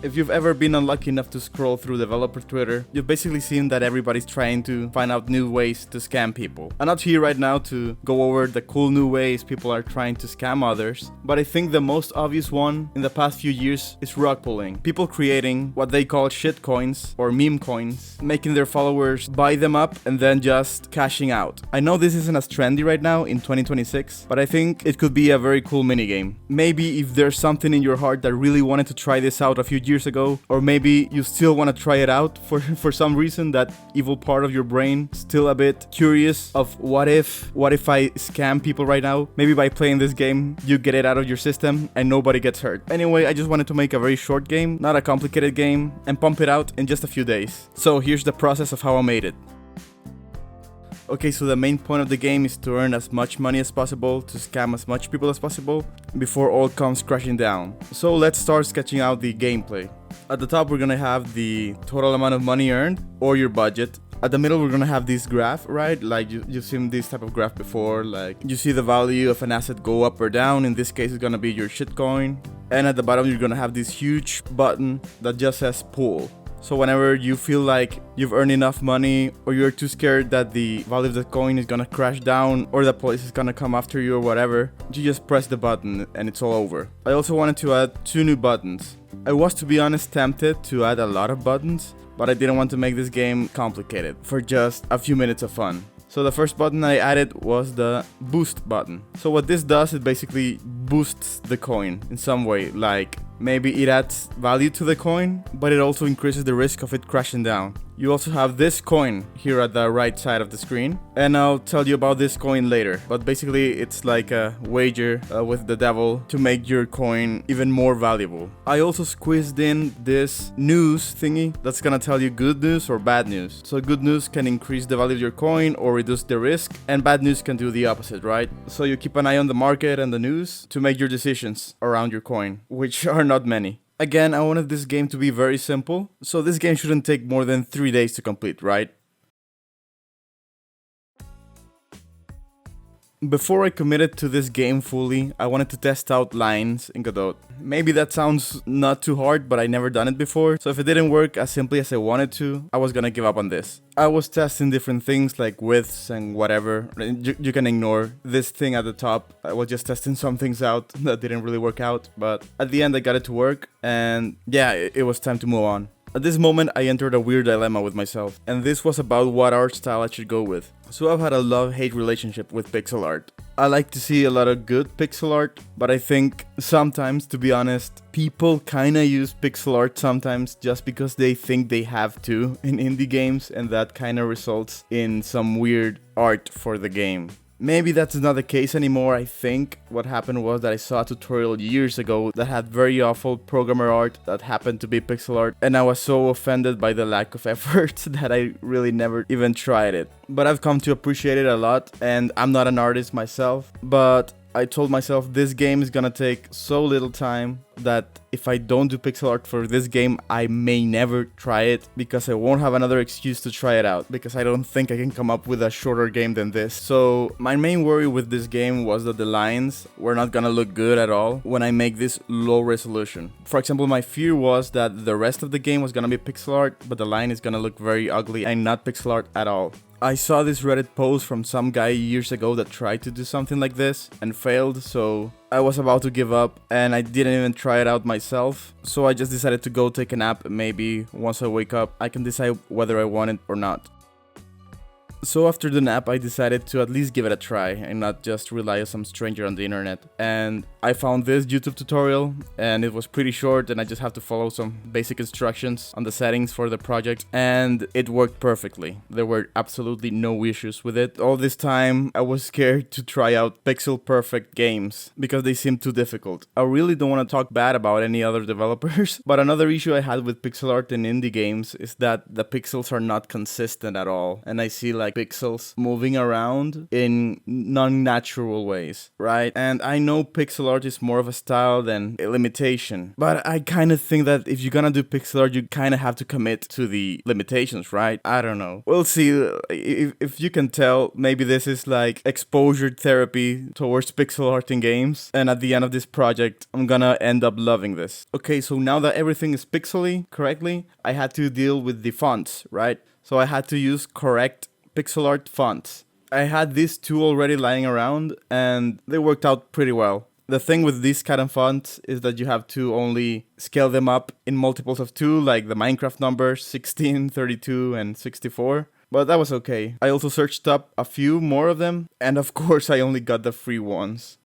If you've ever been unlucky enough to scroll through developer Twitter, you've basically seen that everybody's trying to find out new ways to scam people. I'm not here right now to go over the cool new ways people are trying to scam others, but I think the most obvious one in the past few years is rug pulling. People creating what they call shit coins or meme coins, making their followers buy them up and then just cashing out. I know this isn't as trendy right now in 2026, but I think it could be a very cool minigame. Maybe if there's something in your heart that really wanted to try this out a few years ago, or maybe you still want to try it out for some reason, that evil part of your brain still a bit curious of what if I scam people right now. Maybe by playing this game you get it out of your system and nobody gets hurt. Anyway, I just wanted to make a very short game, not a complicated game, and pump it out in just a few days. So here's the process of how I made it. Okay, so the main point of the game is to earn as much money as possible, to scam as much people as possible, before all comes crashing down. So let's start sketching out the gameplay. At the top we're gonna have the total amount of money earned, or your budget. At the middle we're gonna have this graph, right? Like you've seen this type of graph before, like you see the value of an asset go up or down. In this case it's gonna be your shitcoin. And at the bottom you're gonna have this huge button that just says pool. So whenever you feel like you've earned enough money, or you're too scared that the value of the coin is gonna crash down, or the police is gonna come after you or whatever, you just press the button and it's all over. I also wanted to add 2 new buttons. I was, to be honest, tempted to add a lot of buttons, but I didn't want to make this game complicated for just a few minutes of fun. So the first button I added was the boost button. So what this does, it basically boosts the coin in some way, like maybe it adds value to the coin, but it also increases the risk of it crashing down. You also have this coin here at the right side of the screen, and I'll tell you about this coin later. But basically it's like a wager with the devil to make your coin even more valuable. I also squeezed in this news thingy that's gonna tell you good news or bad news. So good news can increase the value of your coin or reduce the risk, and bad news can do the opposite, right? So you keep an eye on the market and the news to make your decisions around your coin, which are not many. Again, I wanted this game to be very simple, so this game shouldn't take more than 3 days to complete, right? Before I committed to this game fully, I wanted to test out lines in Godot. Maybe that sounds not too hard, but I never done it before, so if it didn't work as simply as I wanted to, I was gonna give up on this. I was testing different things like widths and whatever. You can ignore this thing at the top. I was just testing some things out that didn't really work out, but at the end I got it to work, and yeah, it was time to move on. At this moment, I entered a weird dilemma with myself, and this was about what art style I should go with. So I've had a love-hate relationship with pixel art. I like to see a lot of good pixel art, but I think sometimes, to be honest, people kinda use pixel art sometimes just because they think they have to in indie games, and that kinda results in some weird art for the game. Maybe that's not the case anymore. I think what happened was that I saw a tutorial years ago that had very awful programmer art that happened to be pixel art, and I was so offended by the lack of effort that I really never even tried it. But I've come to appreciate it a lot, and I'm not an artist myself, but I told myself this game is gonna take so little time that if I don't do pixel art for this game, I may never try it, because I won't have another excuse to try it out, because I don't think I can come up with a shorter game than this. So my main worry with this game was that the lines were not gonna look good at all when I make this low resolution. For example, my fear was that the rest of the game was gonna be pixel art, but the line is gonna look very ugly and not pixel art at all. I saw this Reddit post from some guy years ago that tried to do something like this and failed, so I was about to give up, and I didn't even try it out myself. So I just decided to go take a nap. Maybe once I wake up I can decide whether I want it or not. So after the nap, I decided to at least give it a try and not just rely on some stranger on the internet. And I found this YouTube tutorial, and it was pretty short, and I just have to follow some basic instructions on the settings for the project, and it worked perfectly. There were absolutely no issues with it. All this time I was scared to try out pixel perfect games because they seemed too difficult. I really don't want to talk bad about any other developers, but another issue I had with pixel art in indie games is that the pixels are not consistent at all, and I see like like pixels moving around in non-natural ways, right? And I know pixel art is more of a style than a limitation, but I kind of think that if you're gonna do pixel art, you kind of have to commit to the limitations, right? I don't know. We'll see. If you can tell, maybe this is like exposure therapy towards pixel art in games, and at the end of this project, I'm gonna end up loving this. Okay, so now that everything is pixely correctly, I had to deal with the fonts, right? So I had to use correct pixel art fonts. I had these two already lying around, and they worked out pretty well. The thing with these kind of fonts is that you have to only scale them up in multiples of 2, like the Minecraft numbers 16, 32, and 64. But that was okay. I also searched up a few more of them, and of course I only got the free ones.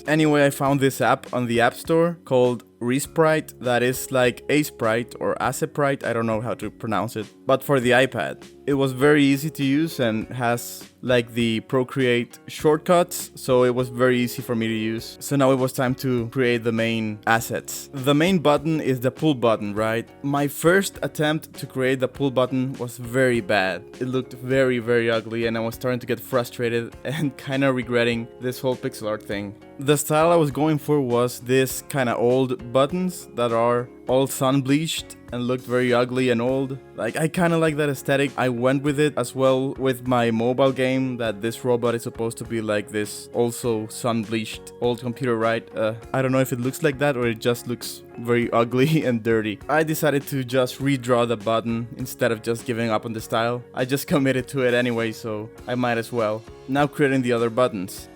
Anyway, I found this app on the App Store called Resprite, that is like a sprite or Aceprite, I don't know how to pronounce it, but for the iPad. It was very easy to use and has like the Procreate shortcuts, so it was very easy for me to use. So now it was time to create the main assets. The main button is the pull button, right? My first attempt to create the pull button was very bad. It looked very, very ugly, and I was starting to get frustrated and kind of regretting this whole pixel art thing. The style I was going for was this kind of old buttons that are all sun bleached and looked very ugly and old. Like, I kind of like that aesthetic. I went with it as well with my mobile game, that this robot is supposed to be like this also sun bleached old computer, right? I don't know if it looks like that or it just looks very ugly and dirty. I decided to just redraw the button instead of just giving up on the style. I just committed to it anyway, so I might as well. Now creating the other buttons.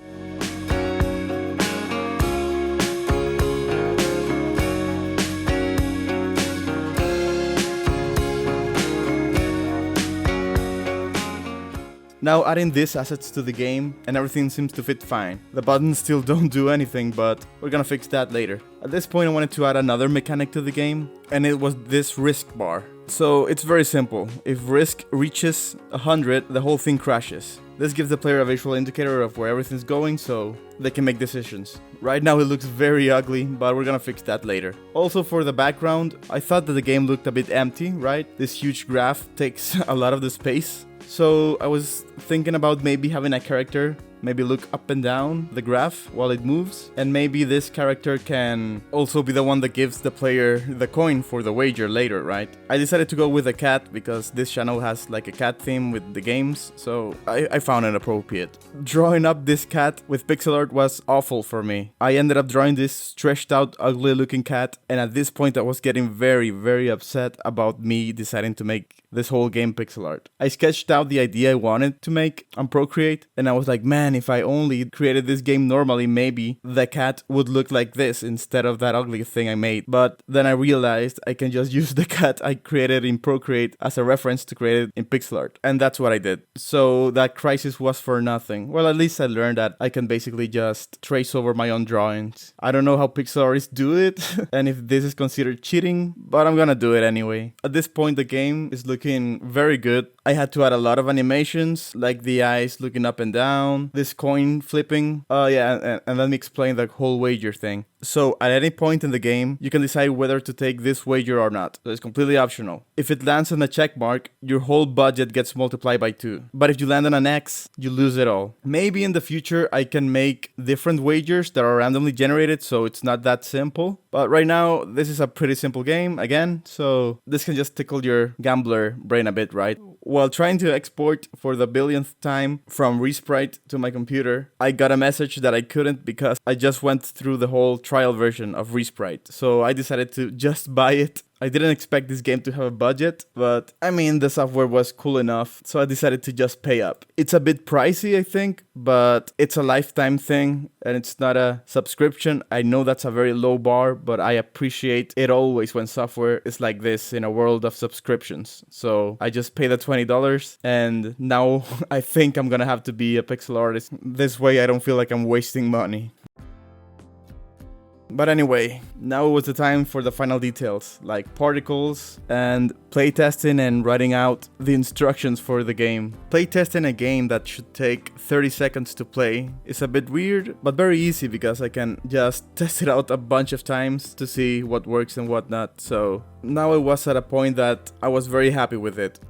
Now adding these assets to the game, and everything seems to fit fine. The buttons still don't do anything, but we're gonna fix that later. At this point I wanted to add another mechanic to the game, and it was this risk bar. So it's very simple. If risk reaches 100, the whole thing crashes. This gives the player a visual indicator of where everything's going, so they can make decisions. Right now it looks very ugly, but we're gonna fix that later. Also, for the background, I thought that the game looked a bit empty, right? This huge graph takes a lot of the space. So I was thinking about maybe having a character maybe look up and down the graph while it moves, and maybe this character can also be the one that gives the player the coin for the wager later, right? I decided to go with a cat because this channel has like a cat theme with the games, so I found it appropriate. Drawing up this cat with pixel art was awful for me. I ended up drawing this stretched out, ugly looking cat, and at this point I was getting very, very upset about me deciding to make this whole game pixel art. I sketched out the idea I wanted to make on Procreate, and I was like, man, if I only created this game normally, maybe the cat would look like this instead of that ugly thing I made. But then I realized I can just use the cat I created in Procreate as a reference to create it in pixel art. And that's what I did. So that crisis was for nothing. Well, at least I learned that I can basically just trace over my own drawings. I don't know how pixel artists do it, and if this is considered cheating, but I'm gonna do it anyway. At this point, the game is looking very good. I had to add a lot of animations, like the eyes looking up and down, this coin flipping. And let me explain the whole wager thing. So at any point in the game, you can decide whether to take this wager or not. So it's completely optional. If it lands on a check mark, your whole budget gets multiplied by 2. But if you land on an X, you lose it all. Maybe in the future, I can make different wagers that are randomly generated, so it's not that simple. But right now, this is a pretty simple game, again, so this can just tickle your gambler brain a bit, right? While trying to export for the billionth time from Resprite to my computer, I got a message that I couldn't because I just went through the whole trial version of Resprite. So I decided to just buy it. I didn't expect this game to have a budget, but I mean, the software was cool enough, so I decided to just pay up. It's a bit pricey, I think, but it's a lifetime thing, and it's not a subscription. I know that's a very low bar, but I appreciate it always when software is like this in a world of subscriptions. So I just paid the $20, and now I think I'm gonna have to be a pixel artist. This way I don't feel like I'm wasting money. But anyway, now was the time for the final details, like particles and playtesting and writing out the instructions for the game. Playtesting a game that should take 30 seconds to play is a bit weird, but very easy because I can just test it out a bunch of times to see what works and what not. So now I was at a point that I was very happy with it.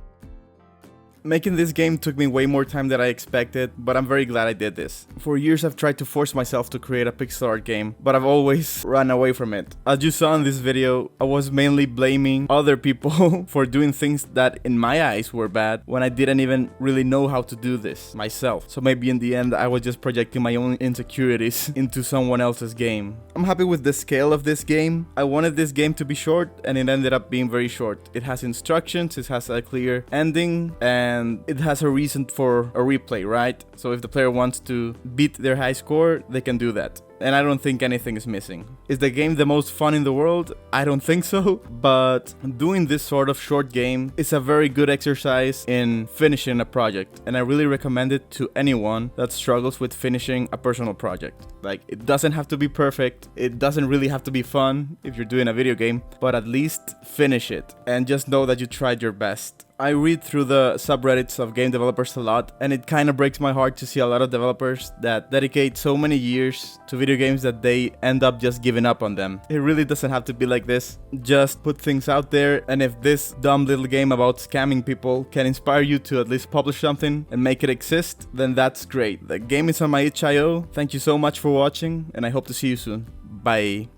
Making this game took me way more time than I expected, but I'm very glad I did this. For years I've tried to force myself to create a pixel art game, but I've always run away from it. As you saw in this video, I was mainly blaming other people for doing things that in my eyes were bad when I didn't even really know how to do this myself. So maybe in the end I was just projecting my own insecurities into someone else's game. I'm happy with the scale of this game. I wanted this game to be short and it ended up being very short. It has instructions, it has a clear ending, and it has a reason for a replay, right? So if the player wants to beat their high score, they can do that. And I don't think anything is missing. Is the game the most fun in the world? I don't think so, but doing this sort of short game is a very good exercise in finishing a project, and I really recommend it to anyone that struggles with finishing a personal project. Like, it doesn't have to be perfect, it doesn't really have to be fun if you're doing a video game, but at least finish it, and just know that you tried your best. I read through the subreddits of game developers a lot, and it kind of breaks my heart to see a lot of developers that dedicate so many years to video games that they end up just giving up on them. It really doesn't have to be like this. Just put things out there, and if this dumb little game about scamming people can inspire you to at least publish something and make it exist, then that's great. The game is on my itch.io. Thank you so much for watching, and I hope to see you soon. Bye.